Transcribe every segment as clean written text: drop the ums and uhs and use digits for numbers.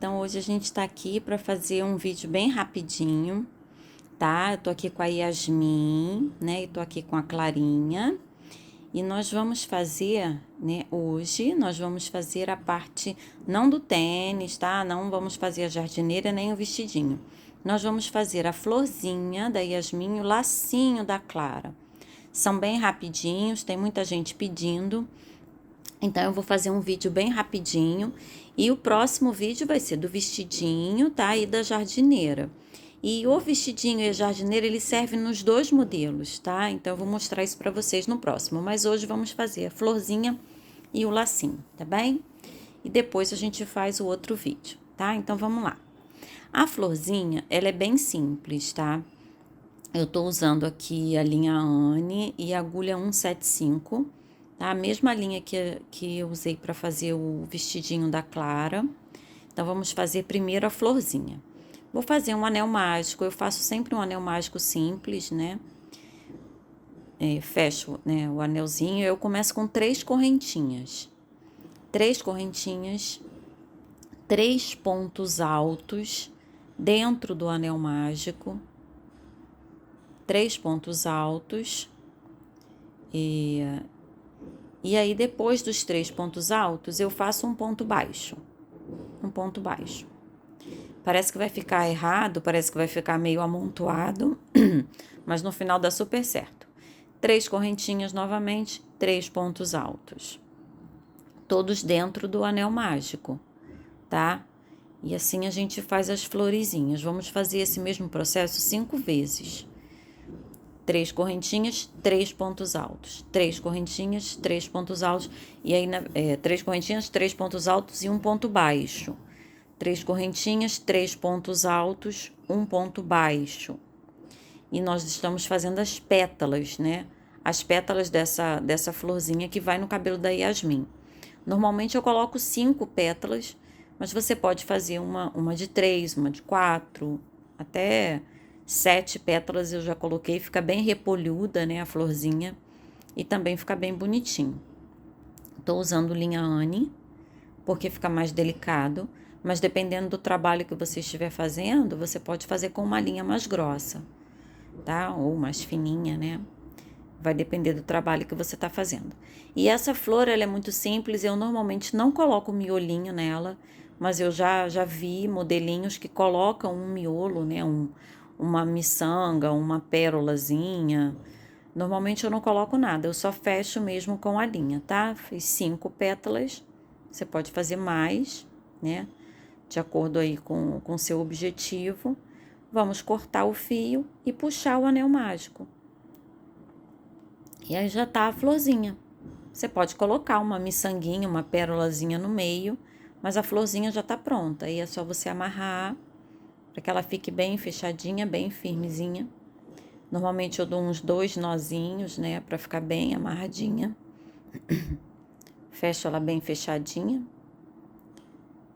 Então hoje a gente tá aqui para fazer um vídeo bem rapidinho, tá? Eu tô aqui com a Yasmin, né? E tô aqui com a Clarinha. E nós vamos fazer, né? Hoje nós vamos fazer a parte não do tênis, tá? Não vamos fazer a jardineira nem o vestidinho. Nós vamos fazer a florzinha da Yasmin e o lacinho da Clara. São bem rapidinhos, tem muita gente pedindo. Então, eu vou fazer um vídeo bem rapidinho e o próximo vídeo vai ser do vestidinho, tá? E da jardineira. E o vestidinho e a jardineira, eles servem nos dois modelos, tá? Então, eu vou mostrar isso pra vocês no próximo. Mas hoje vamos fazer a florzinha e o lacinho, tá bem? E depois a gente faz o outro vídeo, tá? Então, vamos lá. A florzinha, ela é bem simples, tá? Eu tô usando aqui a linha Anne e a agulha 175, tá? A mesma linha que eu usei para fazer o vestidinho da Clara. Então, vamos fazer primeiro a florzinha. Vou fazer um anel mágico, eu faço sempre um anel mágico simples, né? Fecho, né, o anelzinho, eu começo com 3 correntinhas. 3 correntinhas, 3 pontos altos dentro do anel mágico. 3 pontos altos. E aí, depois dos 3 pontos altos, eu faço um ponto baixo. Um ponto baixo. Parece que vai ficar errado, parece que vai ficar meio amontoado, mas no final dá super certo. 3 correntinhas novamente, 3 pontos altos. Todos dentro do anel mágico, tá? E assim a gente faz as florezinhas. Vamos fazer esse mesmo processo 5 vezes. 3 correntinhas, 3 pontos altos. 3 correntinhas, 3 pontos altos. E aí, 3 correntinhas, 3 pontos altos e um ponto baixo. 3 correntinhas, 3 pontos altos, um ponto baixo. E nós estamos fazendo as pétalas, né? As pétalas dessa florzinha que vai no cabelo da Yasmin. Normalmente eu coloco 5 pétalas, mas você pode fazer uma de 3, uma de 4, até 7 pétalas eu já coloquei, fica bem repolhuda, né, a florzinha, e também fica bem bonitinho. Tô usando linha Anne, porque fica mais delicado, mas dependendo do trabalho que você estiver fazendo, você pode fazer com uma linha mais grossa, tá? Ou mais fininha, né? Vai depender do trabalho que você tá fazendo. E essa flor, ela é muito simples, eu normalmente não coloco miolinho nela, mas eu já vi modelinhos que colocam um miolo, né? Uma miçanga, uma pérolazinha. Normalmente eu não coloco nada, eu só fecho mesmo com a linha, tá? Fiz 5 pétalas, você pode fazer mais, né? De acordo aí com o seu objetivo. Vamos cortar o fio e puxar o anel mágico. E aí já tá a florzinha. Você pode colocar uma miçanguinha, uma pérolazinha no meio, mas a florzinha já tá pronta. Aí é só você amarrar para que ela fique bem fechadinha, bem firmezinha. Normalmente eu dou uns 2 nozinhos, né, para ficar bem amarradinha. Fecho ela bem fechadinha.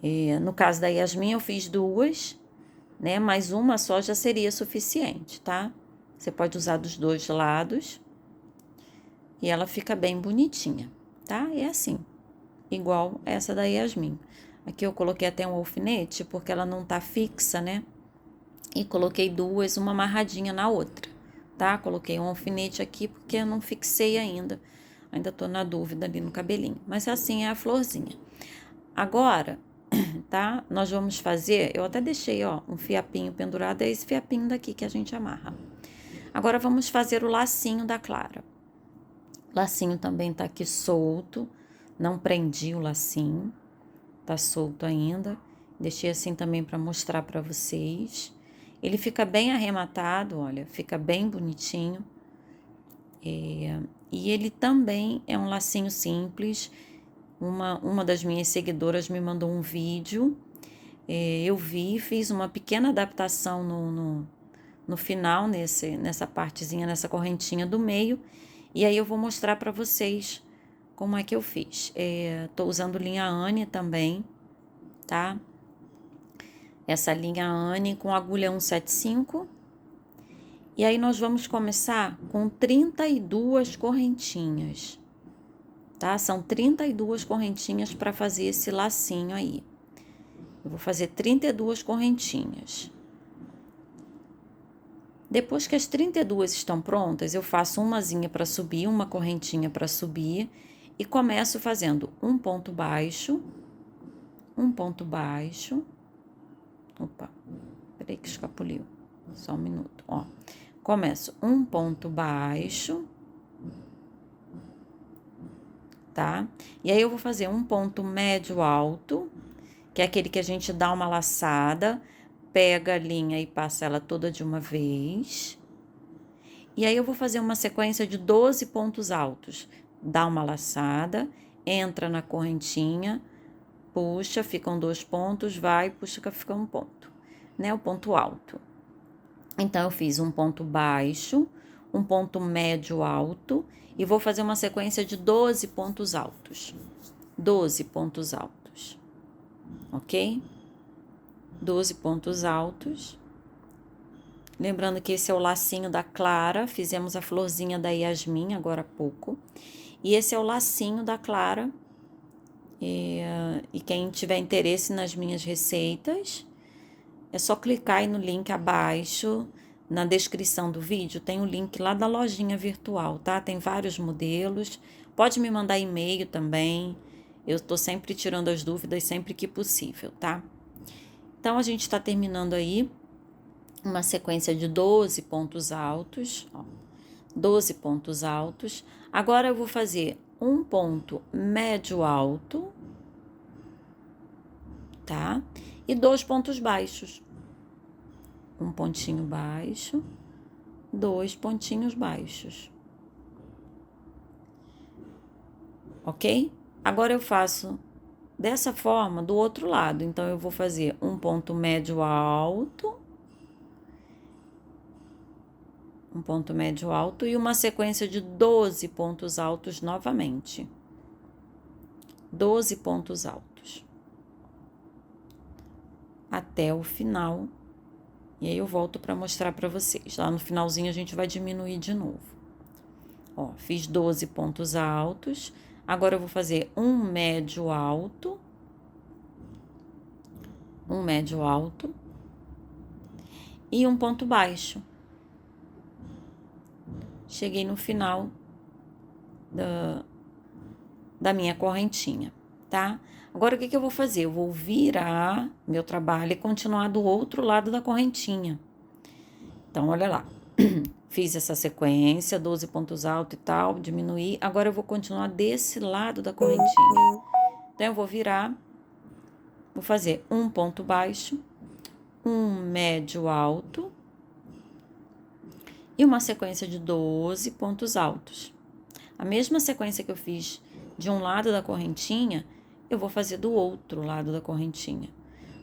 E no caso da Yasmin eu fiz 2, né, mas uma só já seria suficiente, tá? Você pode usar dos 2 lados. E ela fica bem bonitinha, tá? É assim, igual essa da Yasmin. Aqui eu coloquei até um alfinete, porque ela não tá fixa, né? E coloquei 2, uma amarradinha na outra, tá? Coloquei um alfinete aqui, porque eu não fixei ainda. Ainda tô na dúvida ali no cabelinho. Mas assim é a florzinha. Agora, tá? Nós vamos fazer, eu até deixei, ó, um fiapinho pendurado, é esse fiapinho daqui que a gente amarra. Agora, vamos fazer o lacinho da Clara. O lacinho também tá aqui solto, não prendi o lacinho, tá solto ainda. Deixei assim também para mostrar para vocês. Ele fica bem arrematado, olha, fica bem bonitinho. E ele também é um lacinho simples. Uma das minhas seguidoras me mandou um vídeo, eu vi, fiz uma pequena adaptação no final, nessa partezinha, nessa correntinha do meio. E aí eu vou mostrar para vocês como é que eu fiz. Tô usando linha Anne também, tá? Essa linha Anne com agulha 175. E aí nós vamos começar com 32 correntinhas, tá? São 32 correntinhas para fazer esse lacinho aí. Eu vou fazer 32 correntinhas. Depois que as 32 estão prontas, eu faço umazinha para subir, uma correntinha para subir e começo fazendo um ponto baixo, opa, peraí que escapuliu, só um minuto, ó. Começo um ponto baixo, tá? E aí eu vou fazer um ponto médio alto, que é aquele que a gente dá uma laçada, pega a linha e passa ela toda de uma vez. E aí eu vou fazer uma sequência de 12 pontos altos. Dá uma laçada, entra na correntinha, puxa, ficam 2 pontos, vai, puxa, fica um ponto, né? O ponto alto. Então, eu fiz um ponto baixo, um ponto médio alto e vou fazer uma sequência de 12 pontos altos. 12 pontos altos, ok? 12 pontos altos. Lembrando que esse é o lacinho da Clara, fizemos a florzinha da Yasmin agora há pouco. E esse é o lacinho da Clara. E quem tiver interesse nas minhas receitas, é só clicar aí no link abaixo, na descrição do vídeo, tem o link lá da lojinha virtual, tá? Tem vários modelos, pode me mandar e-mail também, eu tô sempre tirando as dúvidas sempre que possível, tá? Então, a gente tá terminando aí uma sequência de 12 pontos altos, ó, 12 pontos altos. Agora, eu vou fazer um ponto médio alto, tá? E 2 pontos baixos. Um pontinho baixo, 2 pontinhos baixos. Ok? Agora eu faço dessa forma do outro lado. Então, eu vou fazer um ponto médio alto, um ponto médio alto e uma sequência de 12 pontos altos novamente. 12 pontos altos. Até o final. E aí, eu volto para mostrar para vocês. Lá no finalzinho, a gente vai diminuir de novo. Ó, fiz 12 pontos altos. Agora, eu vou fazer um médio alto. Um médio alto. E um ponto baixo. Cheguei no final da minha correntinha, tá? Agora, o que eu vou fazer? Eu vou virar meu trabalho e continuar do outro lado da correntinha. Então, olha lá. Fiz essa sequência, 12 pontos altos e tal, diminuí. Agora, eu vou continuar desse lado da correntinha. Então, eu vou virar, vou fazer um ponto baixo, um médio alto e uma sequência de 12 pontos altos. A mesma sequência que eu fiz de um lado da correntinha, eu vou fazer do outro lado da correntinha.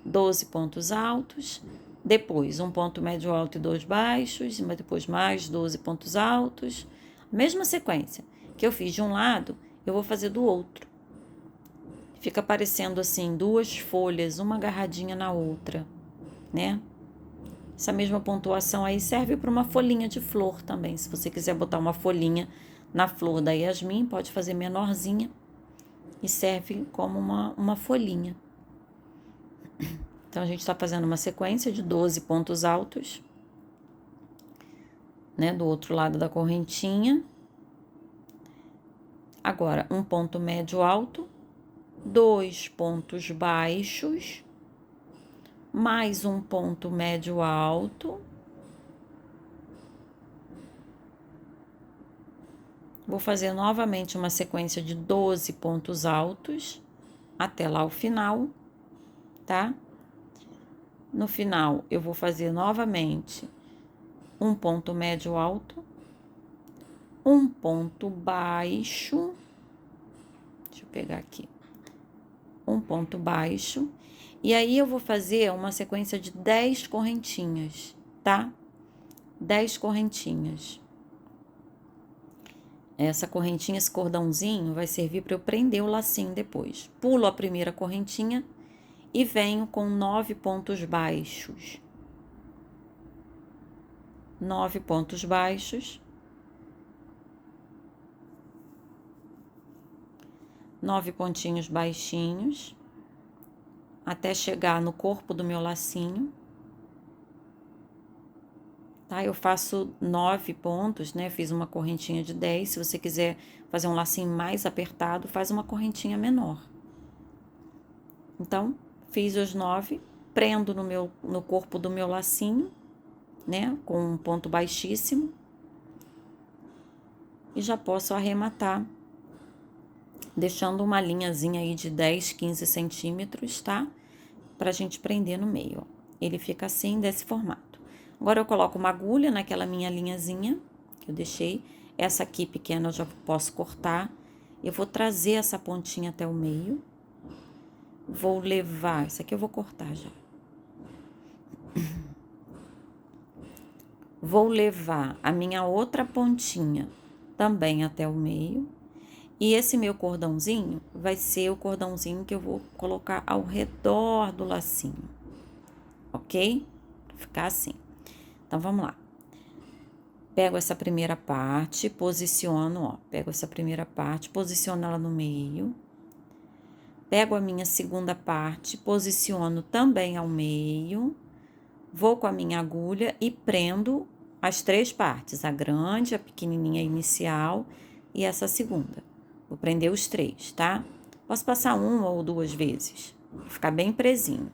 12 pontos altos, depois um ponto médio alto e 2 baixos, e depois mais 12 pontos altos. Mesma sequência que eu fiz de um lado, eu vou fazer do outro. Fica parecendo assim, 2 folhas, uma agarradinha na outra, né? Essa mesma pontuação aí serve para uma folhinha de flor também. Se você quiser botar uma folhinha na flor da Yasmin, pode fazer menorzinha e serve como uma folhinha. Então, a gente está fazendo uma sequência de 12 pontos altos, né, do outro lado da correntinha. Agora, um ponto médio alto, 2 pontos baixos, mais um ponto médio alto. Vou fazer novamente uma sequência de 12 pontos altos, até lá o final, tá? No final, eu vou fazer novamente um ponto médio alto, um ponto baixo, deixa eu pegar aqui, um ponto baixo, e aí eu vou fazer uma sequência de 10 correntinhas, tá? 10 correntinhas. Essa correntinha, esse cordãozinho, vai servir para eu prender o lacinho depois. Pulo a primeira correntinha e venho com 9 pontos baixos. 9 pontos baixos. 9 pontinhos baixinhos. até chegar no corpo do meu lacinho. Tá? Eu faço 9 pontos, né? Fiz uma correntinha de 10. Se você quiser fazer um lacinho mais apertado, faz uma correntinha menor. Então, fiz os 9, prendo no corpo do meu lacinho, né? Com um ponto baixíssimo. E já posso arrematar, deixando uma linhazinha aí de 10, 15 centímetros, tá? Pra gente prender no meio, ó. Ele fica assim, desse formato. Agora, eu coloco uma agulha naquela minha linhazinha que eu deixei. Essa aqui pequena eu já posso cortar. Eu vou trazer essa pontinha até o meio. Vou levar... Isso aqui eu vou cortar já. Vou levar a minha outra pontinha também até o meio. E esse meu cordãozinho vai ser o cordãozinho que eu vou colocar ao redor do lacinho. Ok? Pra ficar assim. Então, vamos lá. Pego essa primeira parte, posiciono, ó. Pego essa primeira parte, posiciono ela no meio. Pego a minha segunda parte, posiciono também ao meio. Vou com a minha agulha e prendo as 3 partes. A grande, a pequenininha inicial e essa segunda. Vou prender os 3, tá? Posso passar 1 ou 2 vezes. Pra ficar bem presinho.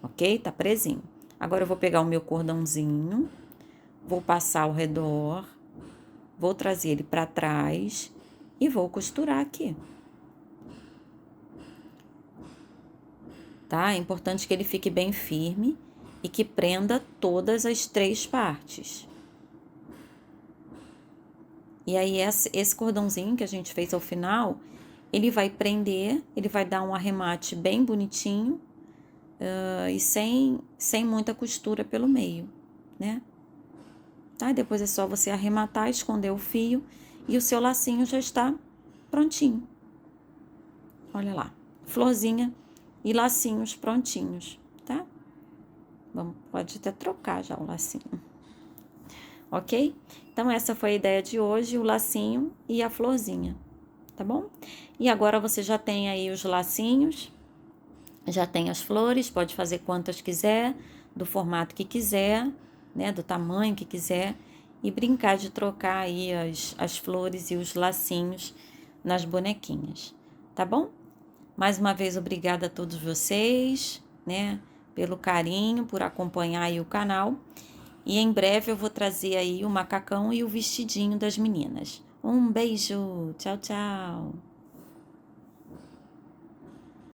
Ok? Tá presinho. Agora, eu vou pegar o meu cordãozinho, vou passar ao redor, vou trazer ele pra trás e vou costurar aqui. Tá? É importante que ele fique bem firme e que prenda todas as 3 partes. E aí, esse cordãozinho que a gente fez ao final, ele vai prender, ele vai dar um arremate bem bonitinho, e sem muita costura pelo meio, né? Tá? E depois é só você arrematar, esconder o fio e o seu lacinho já está prontinho. Olha lá, florzinha e lacinhos prontinhos, tá? Pode até trocar já o lacinho. Ok? Então, essa foi a ideia de hoje, o lacinho e a florzinha, tá bom? E agora você já tem aí os lacinhos, já tem as flores, pode fazer quantas quiser, do formato que quiser, né? Do tamanho que quiser, e brincar de trocar aí as flores e os lacinhos nas bonequinhas, tá bom? Mais uma vez, obrigada a todos vocês, né? Pelo carinho, por acompanhar aí o canal. E em breve eu vou trazer aí o macacão e o vestidinho das meninas. Um beijo, tchau, tchau!